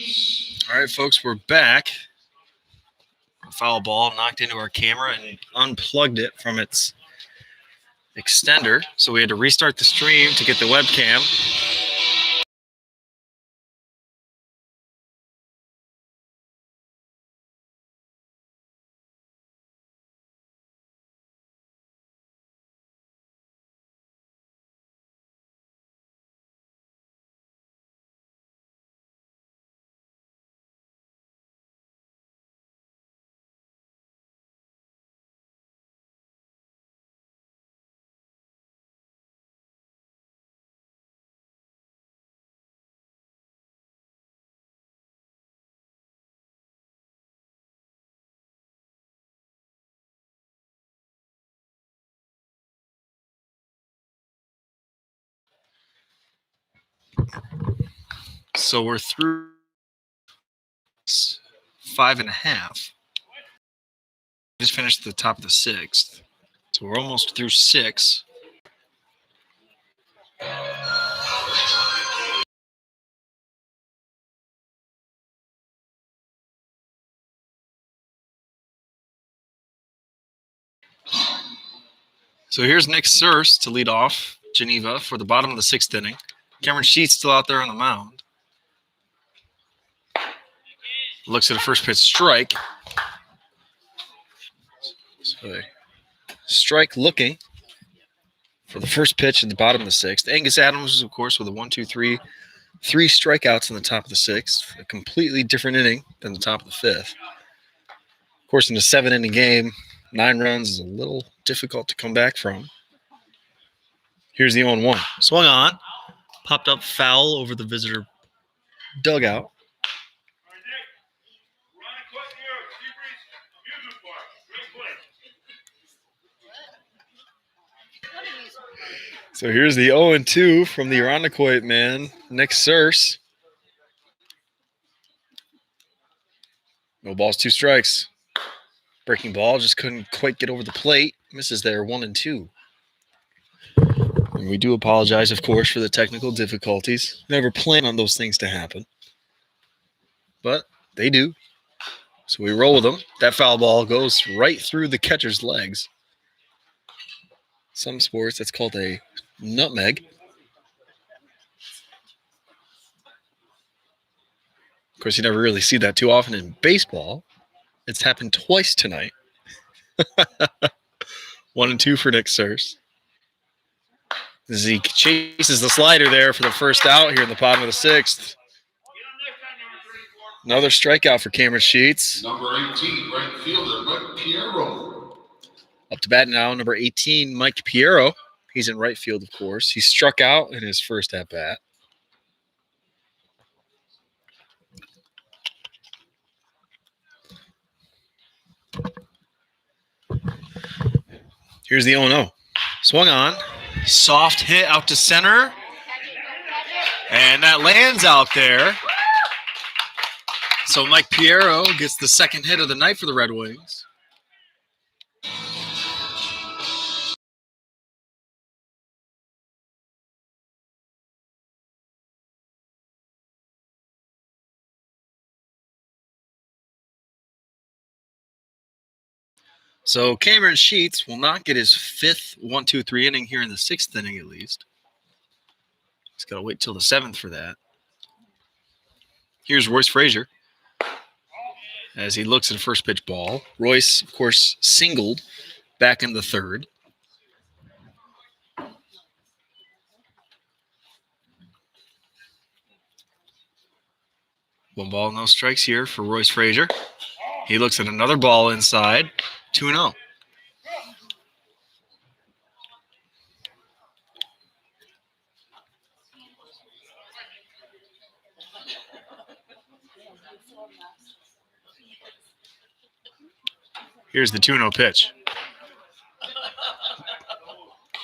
All right, folks, we're back. A foul ball knocked into our camera and unplugged it from its extender, so we had to restart the stream to get the webcam. So we're through 5.5. Just finished at the top of the 6th. So we're almost through 6. So here's Nick Surse to lead off Geneva for the bottom of the 6th inning. Cameron Sheets still out there on the mound. Looks at a first pitch strike. So strike looking for the first pitch at the bottom of the 6th. Angus Adams, of course, with a 1-2-3. 3 strikeouts in the top of the 6th. A completely different inning than the top of the 5th. Of course, in a 7-inning game, 9 runs is a little difficult to come back from. Here's the 0-1. Swung on. Popped up foul over the visitor dugout. So here's the 0-2 from the Irondequoit man, Nick Surse. No balls, 2 strikes. Breaking ball just couldn't quite get over the plate. Misses there, 1-2. And we do apologize, of course, for the technical difficulties. Never plan on those things to happen. But they do. So we roll with them. That foul ball goes right through the catcher's legs. Some sports, that's called a nutmeg. Of course, you never really see that too often in baseball. It's happened twice tonight. 1-2 for Nick Surse. Zeke chases the slider there for the first out here in the bottom of the 6th. Another strikeout for Cameron Sheets. Number 18, right fielder, Mike Piero. Up to bat now, number 18, Mike Piero. He's in right field, of course. He struck out in his first at-bat. Here's the 0-0. Swung on. Soft hit out to center. And that lands out there. So Mike Piero gets the second hit of the night for the Red Wings. So Cameron Sheets will not get his 5th 1-2-3 inning here in the 6th inning at least. He's got to wait till the 7th for that. Here's Royce Frazier as he looks at a first pitch ball. Royce, of course, singled back in the 3rd. One ball, no strikes here for Royce Frazier. He looks at another ball inside. 2-0. Here's the 2-0 pitch.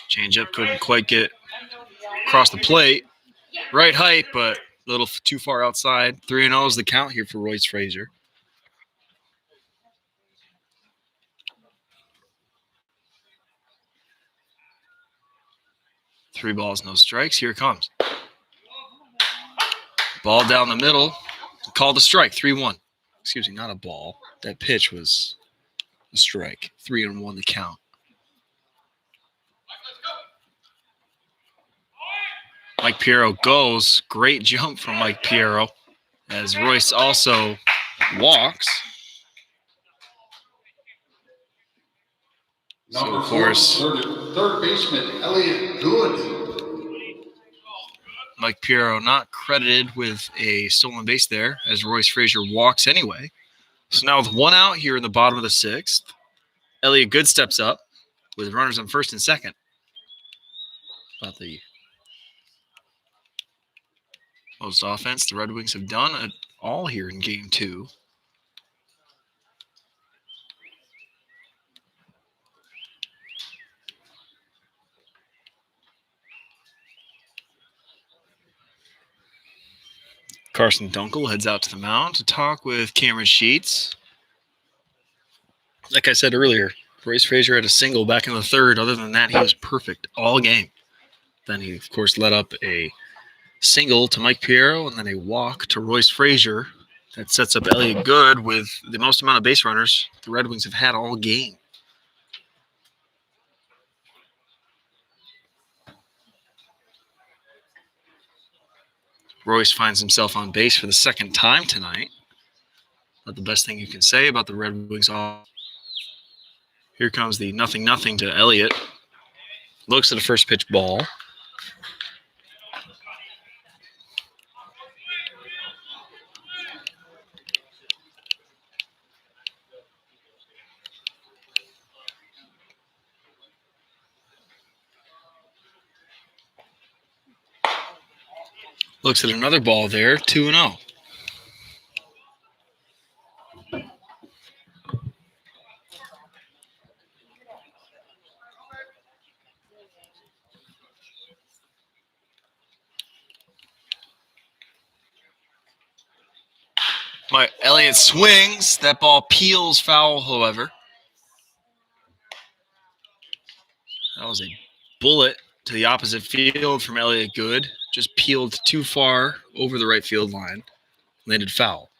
Changeup couldn't quite get across the plate. Right height, but a little too far outside. 3-0 is the count here for Royce Frazier. Three balls, no strikes. Here it comes. Ball down the middle. called a strike, 3-1. Excuse me, not a ball. That pitch was a strike. 3-1 the count. Mike Piero goes. Great jump from Mike Piero as Royce also walks. So, of course, third baseman Elliott Good. Mike Piero not credited with a stolen base there as Royce Frazier walks anyway. So now with one out here in the bottom of the sixth, Elliott Good steps up with runners on first and second. About the most offense the Red Wings have done at all here in Game 2. Carson Dunkel heads out to the mound to talk with Cameron Sheets. Like I said earlier, Royce Frazier had a single back in the third. Other than that, he was perfect all game. Then he, of course, let up a single to Mike Piero and then a walk to Royce Frazier. That sets up Elliott Good with the most amount of base runners the Red Wings have had all game. Royce finds himself on base for the second time tonight. Not the best thing you can say about the Red Wings. Here comes the 0-0 to Elliott. Looks at the first pitch ball. Looks at another ball there, 2-0. Elliott swings. That ball peels foul, however. That was a bullet to the opposite field from Elliott Good. Just peeled too far over the right field line. Landed foul.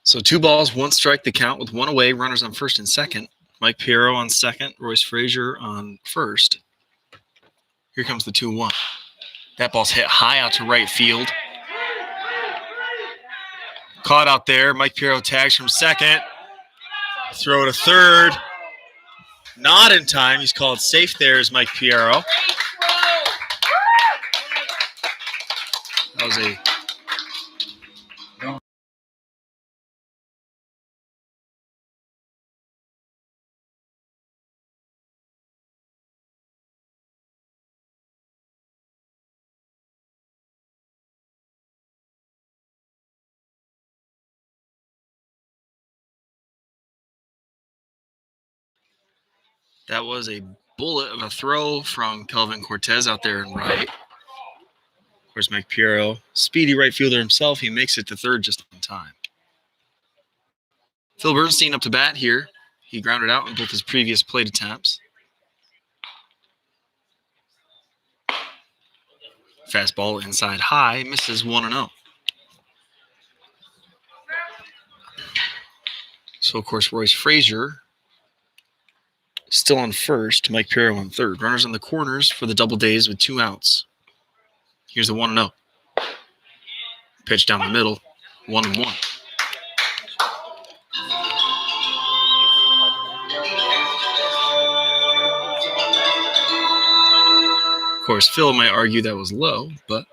So 2 balls, 1 strike the count with 1 away. Runners on first and second. Mike Piero on second. Royce Frazier on first. Here comes the 2-1. That ball's hit high out to right field. Caught out there. Mike Piero tags from second. Throw to third. Not in time. He's called safe there as Mike Piero. That was a That was a bullet of a throw from Kelvin Cortez out there in right. Of course, Mike Piero, speedy right fielder himself, he makes it to third just in time. Phil Bernstein up to bat here. He grounded out in both his previous plate attempts. Fastball inside high, misses 1-0. So, of course, Royce Frazier still on first, Mike Piero on third. Runners on the corners for the Doubledays with 2 outs. Here's the 1-0. Pitch down the middle, 1-1. Of course, Phil might argue that was low, but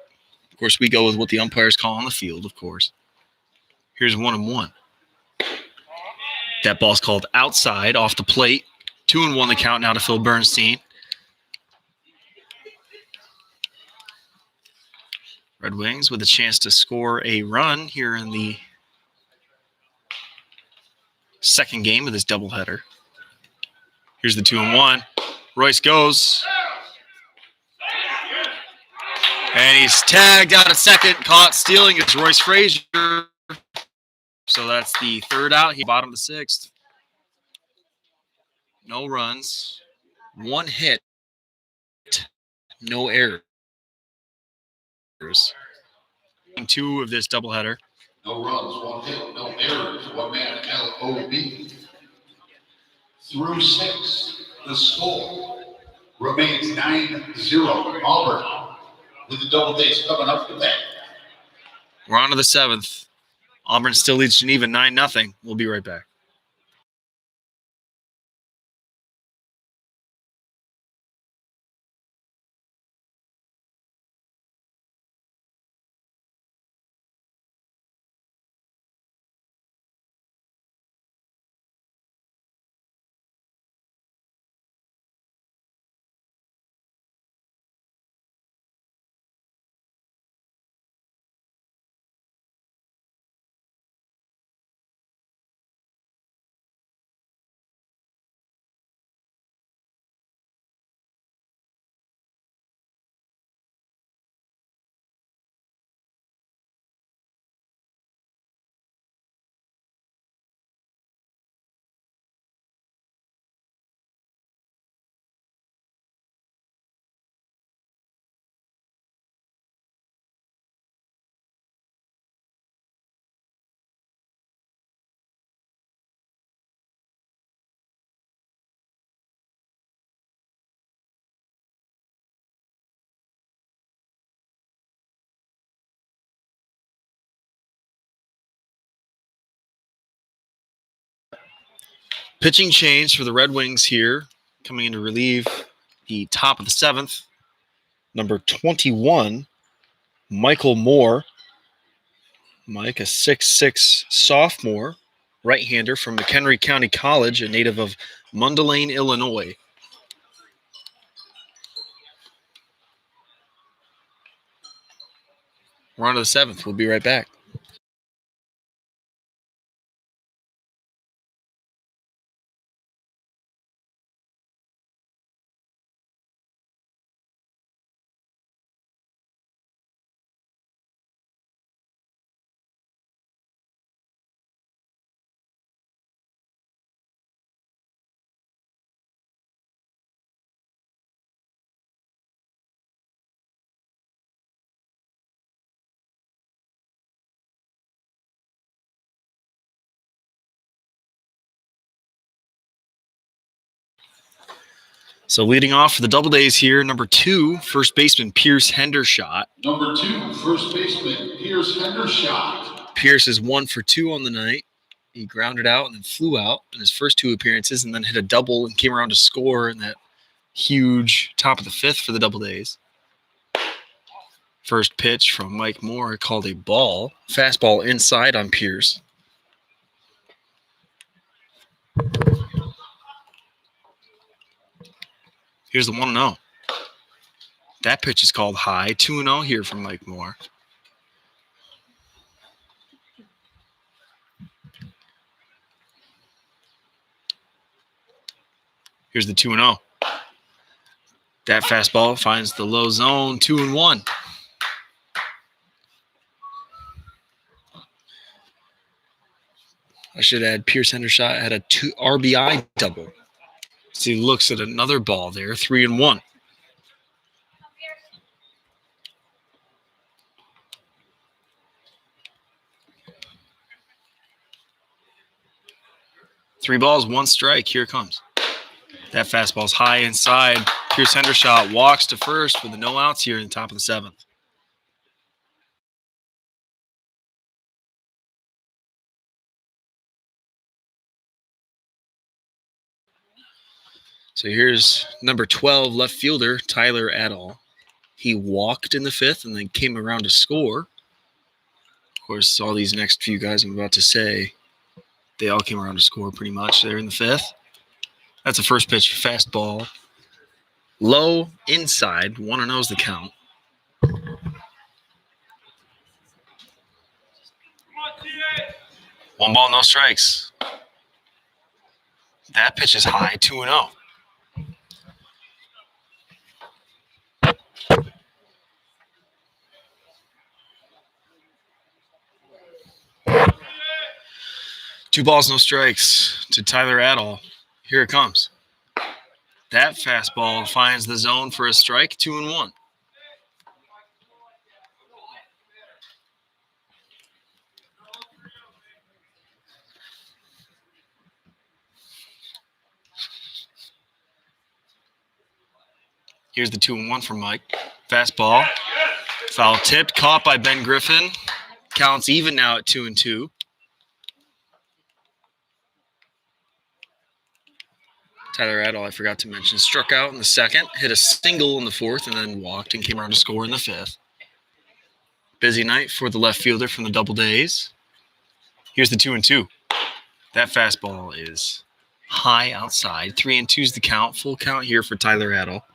of course we go with what the umpires call on the field, of course. Here's 1-1. That ball's called outside off the plate. 2-1 the count now to Phil Bernstein. Red Wings with a chance to score a run here in the second game of this doubleheader. Here's the 2-1. Royce goes. And he's tagged out at second. Caught stealing. It's Royce Frazier. So that's the third out. He bottom of the sixth. No runs. 1 hit. No errors. Two of this doubleheader. No runs, one hit, no errors, one man, LOB. Through 6, the score remains 9-0. Auburn with the Doubledays coming up for that. We're on to the 7th. Auburn still leads Geneva 9-0. We'll be right back. Pitching change for the Red Wings here, coming in to relieve the top of the 7th. Number 21, Michael Moore. Mike, a 6'6" sophomore, right-hander from McHenry County College, a native of Mundelein, Illinois. We're on to the 7th. We'll be right back. So leading off for the Doubledays here, number 2, first baseman Pierce Hendershot. Number 2, first baseman Pierce Hendershot. Pierce is 1 for 2 on the night. He grounded out and then flew out in his first 2 appearances and then hit a double and came around to score in that huge top of the 5th for the Doubledays. First pitch from Mike Moore called a ball. Fastball inside on Pierce. Here's the 1-0. That pitch is called high. 2-0 here from Mike Moore. Here's the 2-0. That fastball finds the low zone. 2-1. I should add Pierce Hendershot had a 2 RBI double. So he looks at another ball there. 3-1. Three balls, 1 strike. Here it comes. That fastball's high inside. Pierce Hendershot walks to first with the no outs here in the top of the 7th. So here's number 12 left fielder Tyler Adall. He walked in the 5th and then came around to score. Of course, all these next few guys I'm about to say, they all came around to score pretty much there in the 5th. That's a first pitch fastball. Low inside. 1-0 is the count. One ball, no strikes. That pitch is high. 2-0. Two balls, no strikes to Tyler Adall. Here it comes. That fastball finds the zone for a strike. 2-1. Here's the 2-1 from Mike. Fastball. Foul tipped. Caught by Ben Griffin. Counts even now at 2-2. Tyler Adel, I forgot to mention, struck out in the second, hit a single in the fourth, and then walked and came around to score in the fifth. Busy night for the left fielder from the Doubledays. Here's the 2-2. That fastball is high outside. 3-2 is the count. Full count here for Tyler Adel.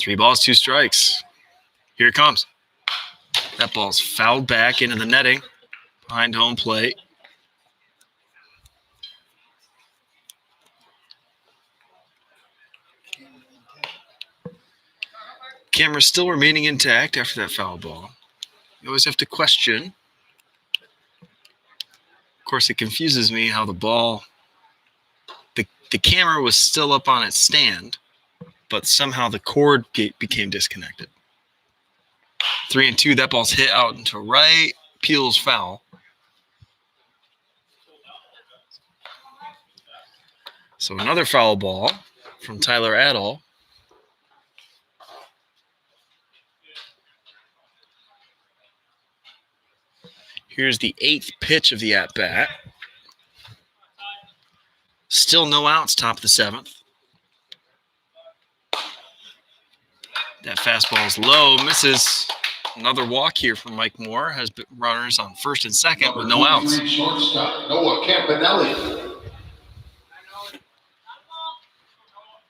Three balls, two strikes. Here it comes. That ball's fouled back into the netting behind home plate. Camera still remaining intact after that foul ball. You always have to question. Of course, it confuses me how the ball, the camera was still up on its stand, but somehow the cord became disconnected. 3-2, that ball's hit out into right, peels foul. So another foul ball from Tyler Adel. Here's the 8th pitch of the at-bat. Still no outs, top of the 7th. That fastball is low, misses. Another walk here from Mike Moore. Has runners on first and second with no outs. Shortstop, Noah Campanelli.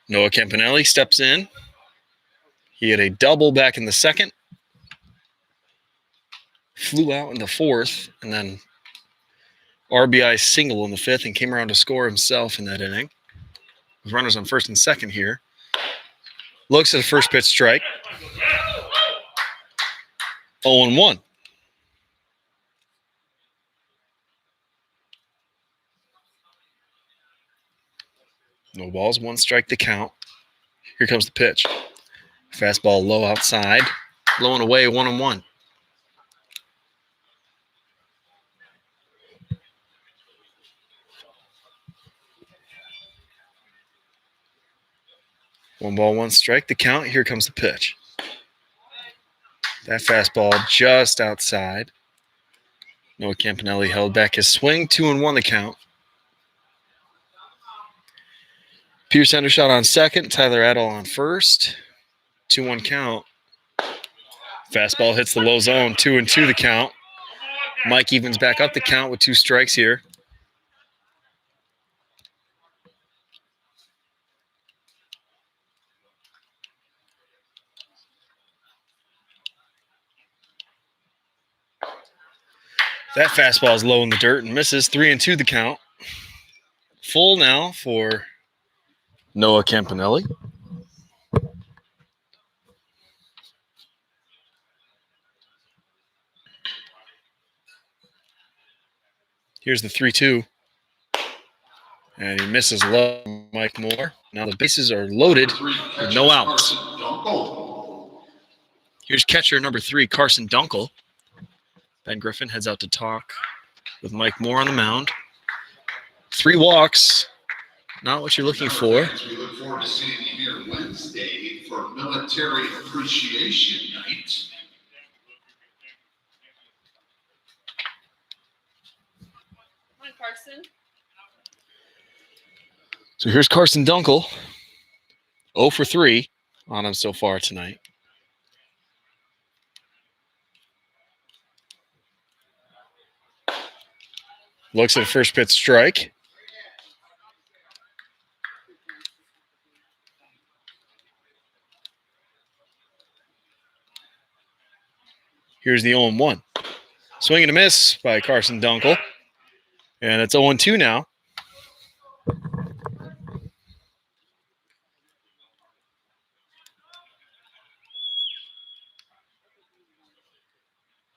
Noah Campanelli steps in. He had a double back in the second. Flew out in the fourth, and then RBI single in the fifth, and came around to score himself in that inning. With runners on first and second here. Looks at the first pitch strike. 0-1. No balls, one strike to count. Here comes the pitch. Fastball low outside. Low and away, 1-1. One ball, one strike. The count. Here comes the pitch. That fastball just outside. Noah Campanelli held back his swing. 2-1 the count. Pierce Hendershot on second. Tyler Adel on first. 2-1 count. Fastball hits the low zone. 2-2 the count. Mike evens back up the count with two strikes here. That fastball is low in the dirt and misses. 3-2 the count. Full now for Noah Campanelli. Here's the 3-2. And he misses low. Mike Moore. Now the bases are loaded with no outs. Here's catcher number 3, Carson Dunkel. Ben Griffin heads out to talk with Mike Moore on the mound. 3 walks. Not what you're looking for. We look forward to seeing you here Wednesday for Military Appreciation Night. Come on, Carson. So here's Carson Dunkel. 0 for 3 on him so far tonight. Looks at a first pitch strike. Here's the 0-1. Swing and a miss by Carson Dunkel. And it's 0-2 now.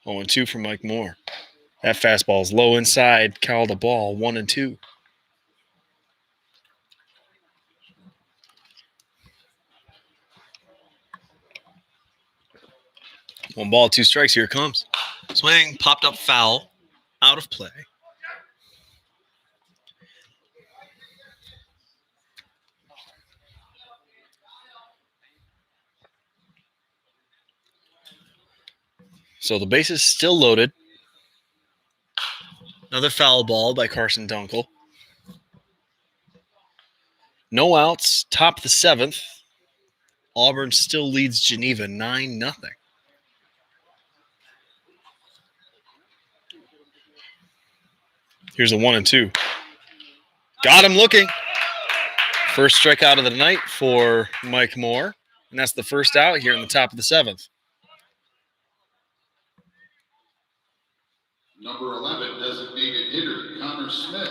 Oh, and 2 from Mike Moore. That fastball is low inside. Called a ball, 1-2. 1 ball, 2 strikes. Here it comes. Swing, popped up foul, out of play. So the base is still loaded. Another foul ball by Carson Dunkel. No outs, top of the 7th. Auburn still leads Geneva 9-0. Here's a 1-2. Got him looking. First strikeout of the night for Mike Moore. And that's the first out here in the top of the 7th. Number 11, designated hitter, Connor Smith.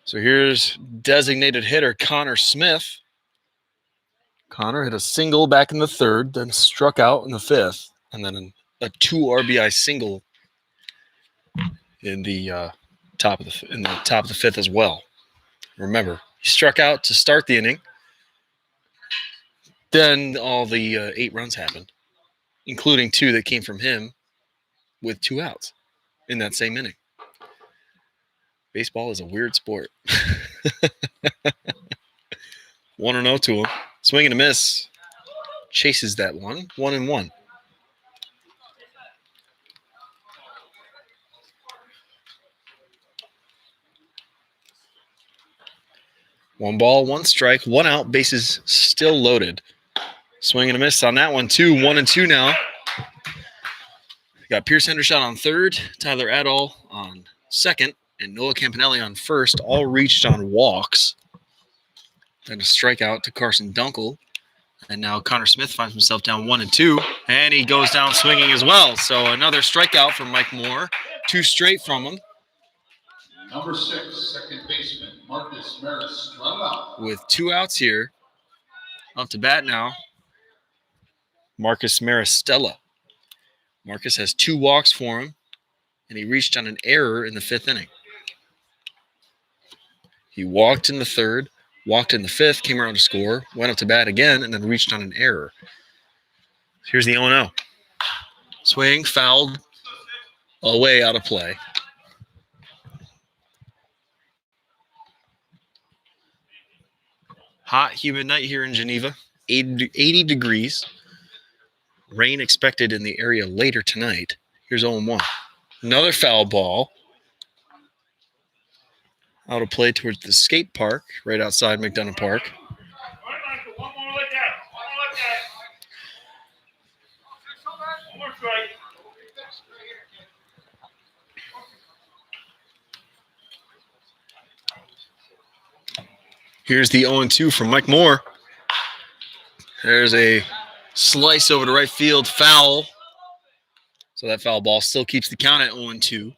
So here's designated hitter Connor Smith. Connor hit a single back in the 3rd, then struck out in the 5th, and then a 2 RBI single in the top of the 5th as well. Remember, he struck out to start the inning. Then all the 8 runs happened, including 2 that came from him with 2 outs in that same inning. Baseball is a weird sport. 1-0 to him. Swing and a miss. Chases that one. 1-1. One ball, 1 strike, 1 out. Bases still loaded. Swing and a miss on that one, too. 1-2 now. Got Pierce Hendershot on 3rd, Tyler Adol on 2nd, and Noah Campanelli on 1st. All reached on walks. Then a strikeout to Carson Dunkel. And now Connor Smith finds himself down 1-2, and he goes down swinging as well. So another strikeout from Mike Moore. 2 straight from him. Number 6, second baseman, Marcus Maristrella. With 2 outs here. Up to bat now, Marcus Maristella. Marcus has 2 walks for him, and he reached on an error in the 5th inning. He walked in the 3rd, walked in the 5th, came around to score, went up to bat again, and then reached on an error. Here's the 0-0. Swing, fouled, away, out of play. Hot, humid night here in Geneva, 80 degrees. Rain expected in the area later tonight. Here's 0-1. Another foul ball. Out of play towards the skate park, right outside McDonough Park. Here's the 0-2 from Mike Moore. There's a slice over to right field, foul. So that foul ball still keeps the count at 0-2.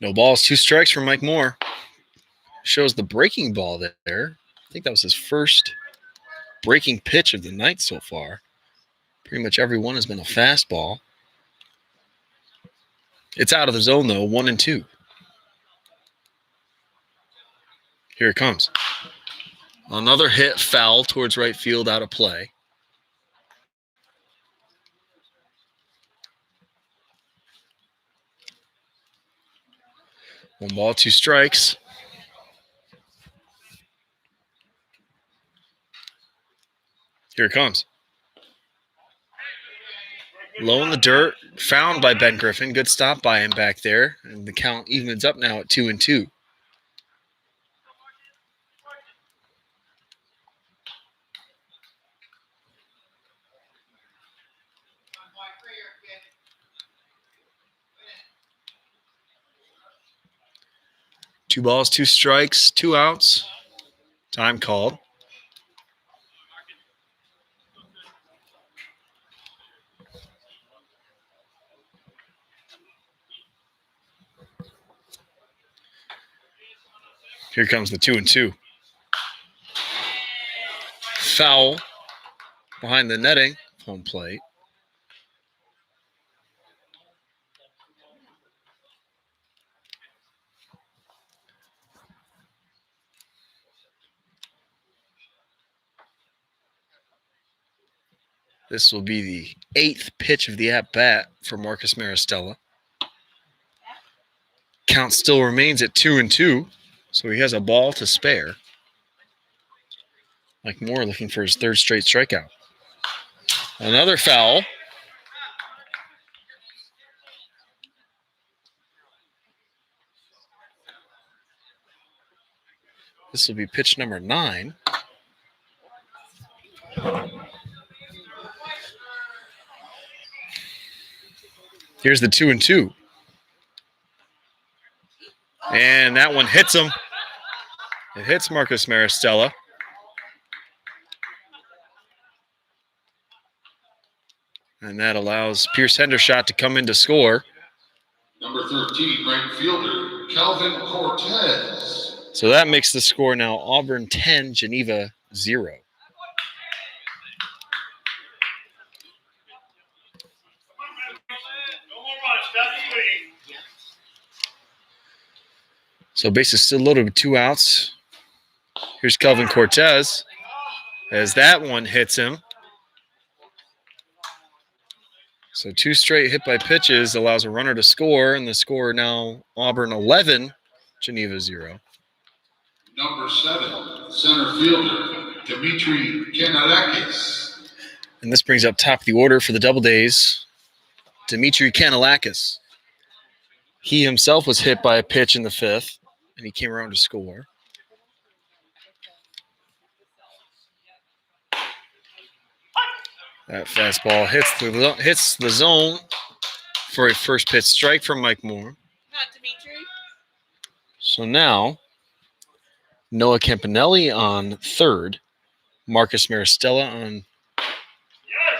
No balls, 2 strikes from Mike Moore. Shows the breaking ball there. I think that was his first breaking pitch of the night so far. Pretty much every one has been a fastball. It's out of the zone, though, 1-2. Here it comes. Another hit foul towards right field, out of play. One ball, 2 strikes. Here it comes. Low in the dirt, found by Ben Griffin. Good stop by him back there. And the count evens up now at 2-2. Two balls, 2 strikes, 2 outs. Time called. Here comes the 2-2. Foul behind the netting, home plate. This will be the 8th pitch of the at-bat for Marcus Maristella. Count still remains at 2-2, so he has a ball to spare. Mike Moore looking for his 3rd straight strikeout. Another foul. This will be pitch number 9. Here's the 2-2. And that one hits him. It hits Marcus Maristella. And that allows Pierce Hendershot to come in to score. Number 13, right fielder, Calvin Cortez. So that makes the score now Auburn 10, Geneva 0. So bases still loaded with 2 outs. Here's Calvin Cortez as that one hits him. So 2 straight hit by pitches allows a runner to score, and the score now Auburn 11, Geneva 0. Number 7, center fielder, Dimitri Kanalakis. And this brings up top of the order for the Doubledays, Dimitri Kanalakis. He himself was hit by a pitch in the 5th, and he came around to score. That fastball hits the zone for a first pitch strike from Mike Moore. Not Dimitri. So now, Noah Campanelli on 3rd, Marcus Maristella on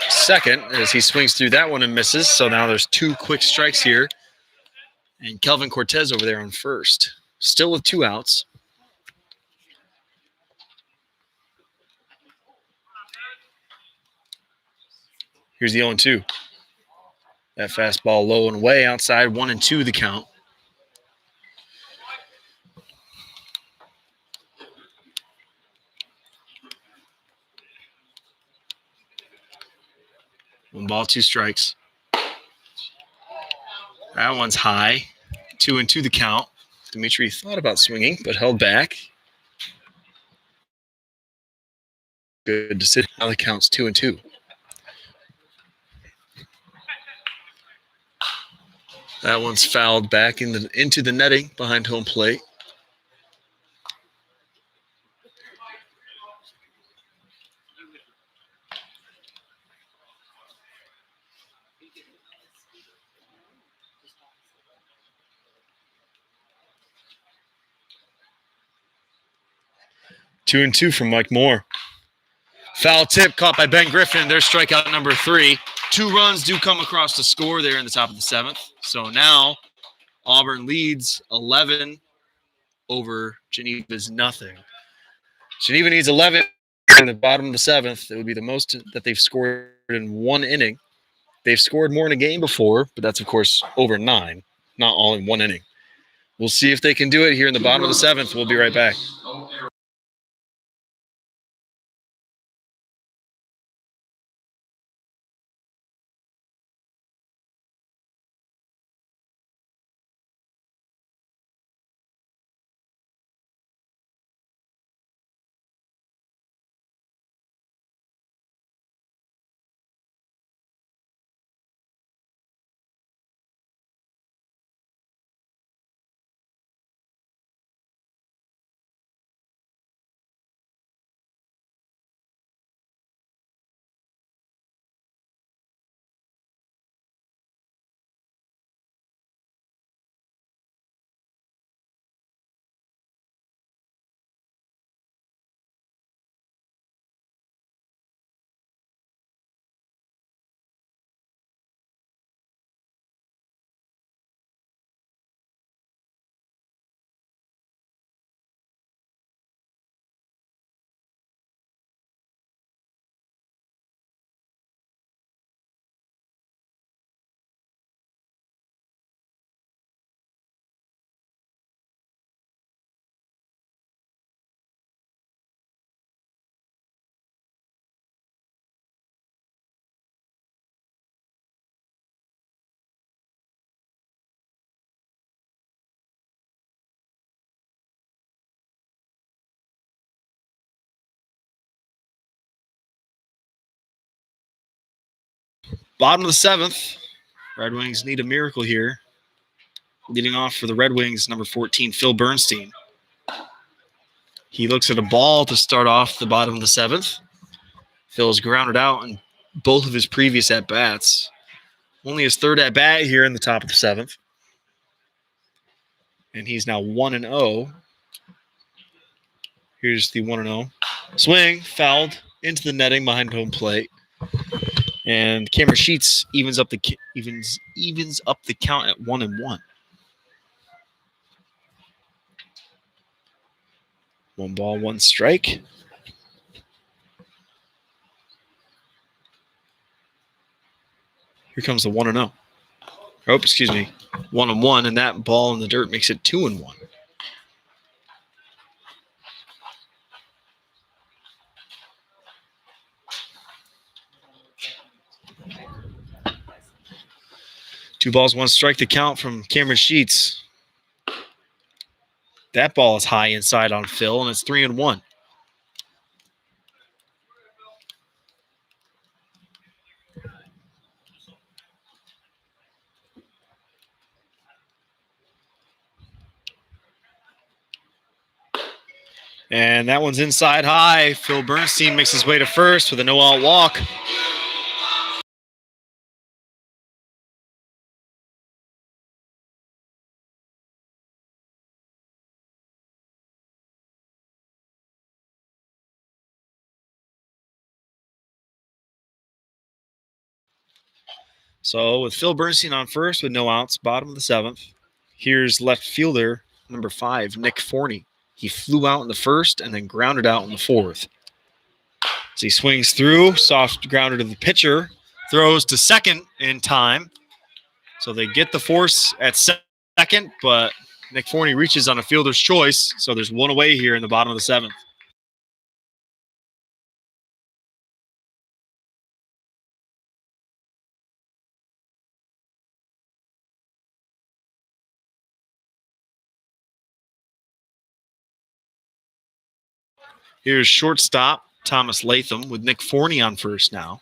2nd as he swings through that one and misses. So now there's 2 quick strikes here. And Kelvin Cortez over there on 1st, still with 2 outs. Here's the 0-2. That fastball low and away outside, 1-2 the count. One ball, 2 strikes. That one's high. 2-2 the count. Dimitri thought about swinging, but held back. Good decision. Now the count's 2-2. That one's fouled back into the netting behind home plate. Two and two from Mike Moore. Foul tip caught by Ben Griffin. There's strikeout number 3. 2 runs do come across the score there in the top of the 7th. So now Auburn leads 11 over Geneva's nothing. Geneva needs 11 in the bottom of the 7th. It would be the most that they've scored in 1 inning. They've scored more in a game before, but that's, of course, over 9, not all in 1 inning. We'll see if they can do it here in the bottom of the 7th. We'll be right back. Bottom of the 7th. Red Wings need a miracle here. Leading off for the Red Wings, number 14, Phil Bernstein. He looks at a ball to start off the bottom of the 7th. Phil's grounded out in both of his previous at-bats. Only his third at-bat here in the top of the 7th. And he's now 1-0. Here's the 1-0. Swing, fouled into the netting behind home plate. And Cameron Sheets evens up the count at 1-1. 1 ball, 1 strike. Here comes the 1-0. Oh, excuse me. 1-1, and that ball in the dirt makes it 2-1. Two balls, 1 strike to count from Cameron Sheets. That ball is high inside on Phil, and it's 3-1. And that one's inside high. Phil Bernstein makes his way to first with a no-out walk. So with Phil Bernstein on first with no outs, bottom of the 7th, here's left fielder number 5, Nick Forney. He flew out in the first and then grounded out in the 4th. As he swings through, soft grounder to the pitcher, throws to second in time. So they get the force at second, but Nick Forney reaches on a fielder's choice. So there's 1 away here in the bottom of the 7th. Here's shortstop Thomas Latham with Nick Forney on first now.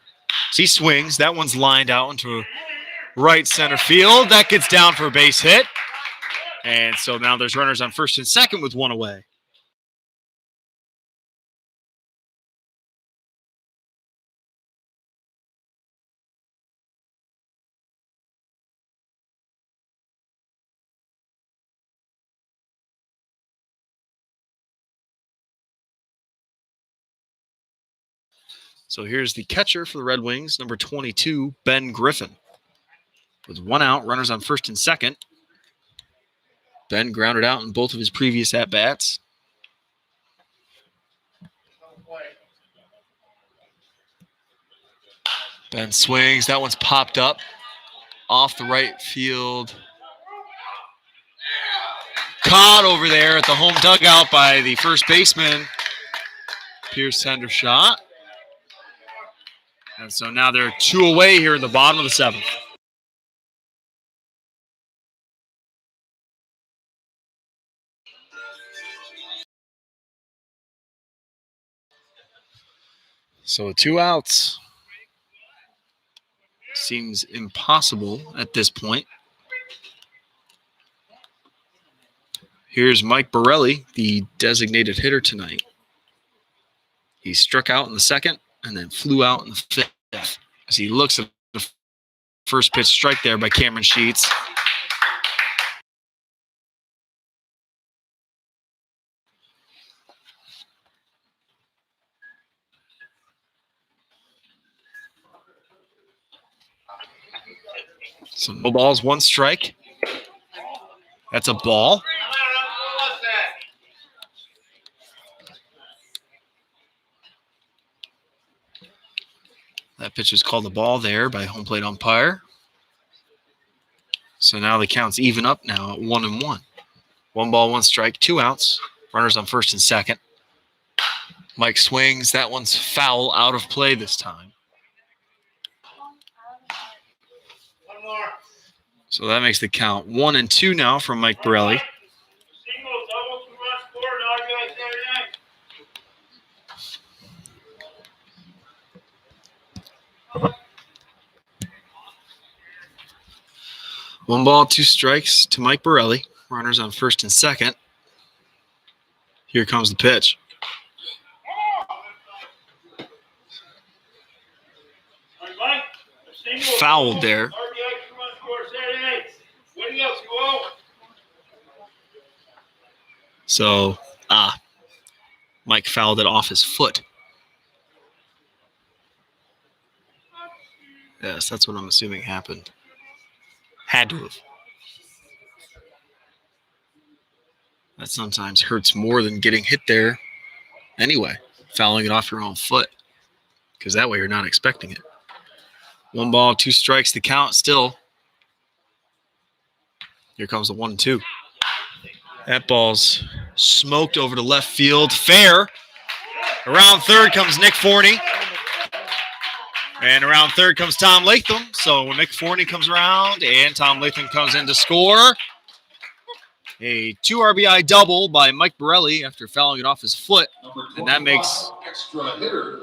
As he swings, that one's lined out into right center field. That gets down for a base hit. And so now there's runners on first and second with 1 away. So here's the catcher for the Red Wings, number 22, Ben Griffin. With 1 out, runners on first and second. Ben grounded out in both of his previous at-bats. Ben swings. That one's popped up off the right field. Caught over there at the home dugout by the first baseman, Pierce Hendershot. And so now they're 2 away here in the bottom of the 7th. So 2 outs seems impossible at this point. Here's Mike Borelli, the designated hitter tonight. He struck out in the 2nd and then flew out in the 5th. As he looks at the first pitch strike there by Cameron Sheets. So no balls, 1 strike. That's a ball. That pitch was called a ball there by home plate umpire. So now the count's even up now at 1-1. 1 ball, 1 strike, 2 outs. Runners on first and second. Mike swings. That one's foul, out of play this time. So that makes the count 1-2 now from Mike Borelli. 1 ball, 2 strikes to Mike Borelli. Runners on first and second. Here comes the pitch. Fouled there. So, Mike fouled it off his foot. Yes, that's what I'm assuming happened. Had to have. That sometimes hurts more than getting hit there anyway, fouling it off your own foot, because that way you're not expecting it. 1 ball, 2 strikes to count still. Here comes the 1-2. That ball's smoked over to left field. Fair. Around third comes Nick Forney. And around third comes Tom Latham. So when Nick Forney comes around and Tom Latham comes in to score, a 2 RBI double by Mike Borelli after fouling it off his foot. And that makes extra hitter.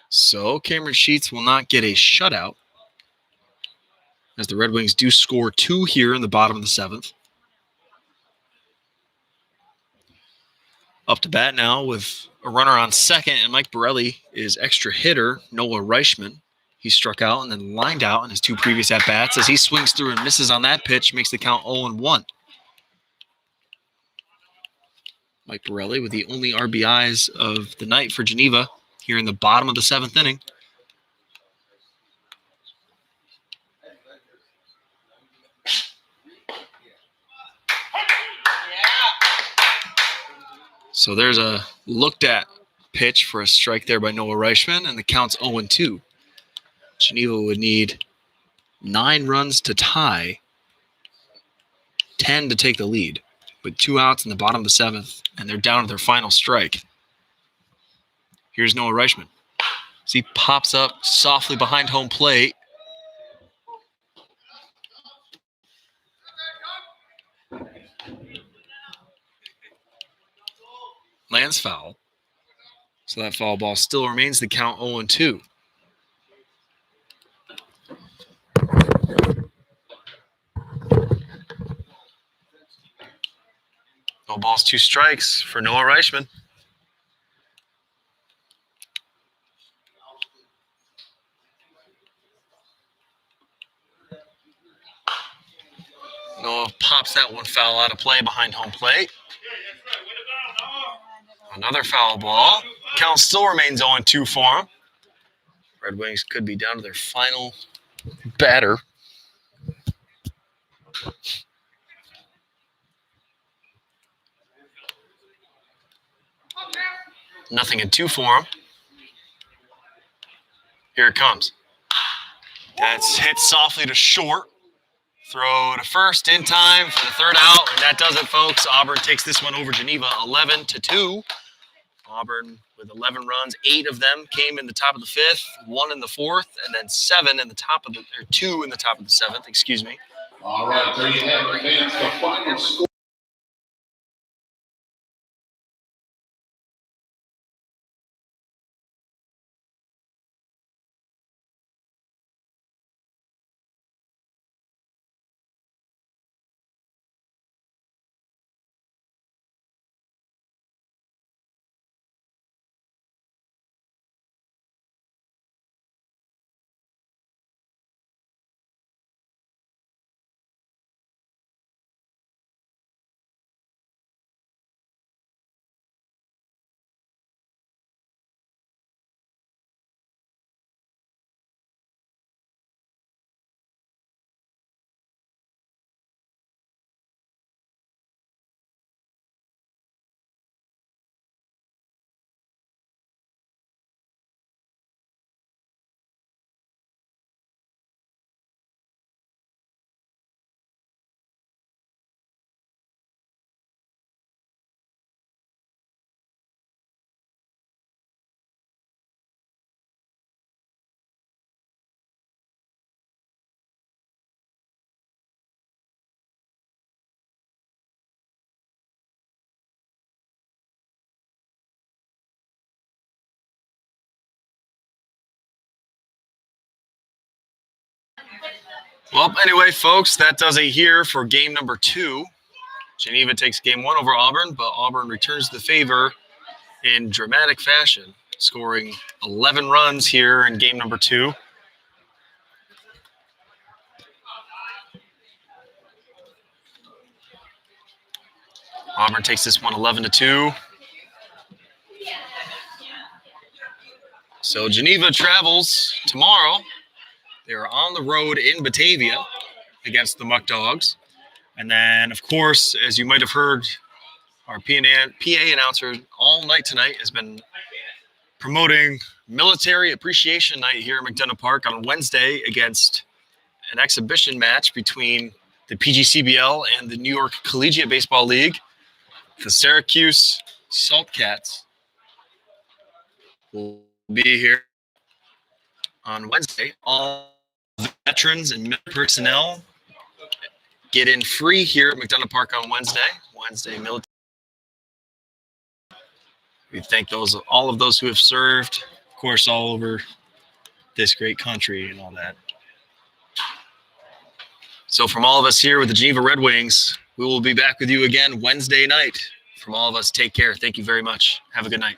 So Cameron Sheets will not get a shutout, as the Red Wings do score 2 here in the bottom of the 7th. Up to bat now with a runner on second, and Mike Borelli is extra hitter, Noah Reichman. He struck out and then lined out in his 2 previous at-bats. As he swings through and misses on that pitch, makes the count 0-1. Mike Borelli with the only RBIs of the night for Geneva here in the bottom of the 7th inning. So there's a looked at pitch for a strike there by Noah Reichman, and the count's 0-2. Geneva would need 9 runs to tie, 10 to take the lead, with 2 outs in the bottom of the 7th, and they're down to their final strike. Here's Noah Reichman. As he pops up softly behind home plate. Lands foul. So that foul ball still remains the count 0-2. No balls, 2 strikes for Noah Reichman. Noah pops that one foul out of play behind home plate. Another foul ball. Count still remains 0-2 for him. Red Wings could be down to their final batter. Nothing in 2 for him. Here it comes. That's hit softly to short. Throw to first in time for the 3rd out, and that does it, folks. Auburn takes this one over Geneva 11-2. Auburn with 11 runs, 8 of them came in the top of the 5th, 1 in the 4th, and then 7 in the top of the, or 2 in the top of the 7th, excuse me. All right, there you have it, fans. The final score. Well, anyway, folks, that does it here for game number 2. Geneva takes game 1 over Auburn, but Auburn returns the favor in dramatic fashion, scoring 11 runs here in game number 2. Auburn takes this one 11-2. So Geneva travels tomorrow. They are on the road in Batavia against the Muck Dogs. And then, of course, as you might have heard, our PA announcer all night tonight has been promoting Military Appreciation Night here at McDonough Park on Wednesday against an exhibition match between the PGCBL and the New York Collegiate Baseball League. The Syracuse Saltcats will be here on Wednesday. All veterans and personnel get in free here at McDonough Park on Wednesday military. We thank all of those who have served, of course, all over this great country and all that. So from all of us here with the Geneva Red Wings, we will be back with you again Wednesday night. From all of us, take care. Thank you very much. Have a good night.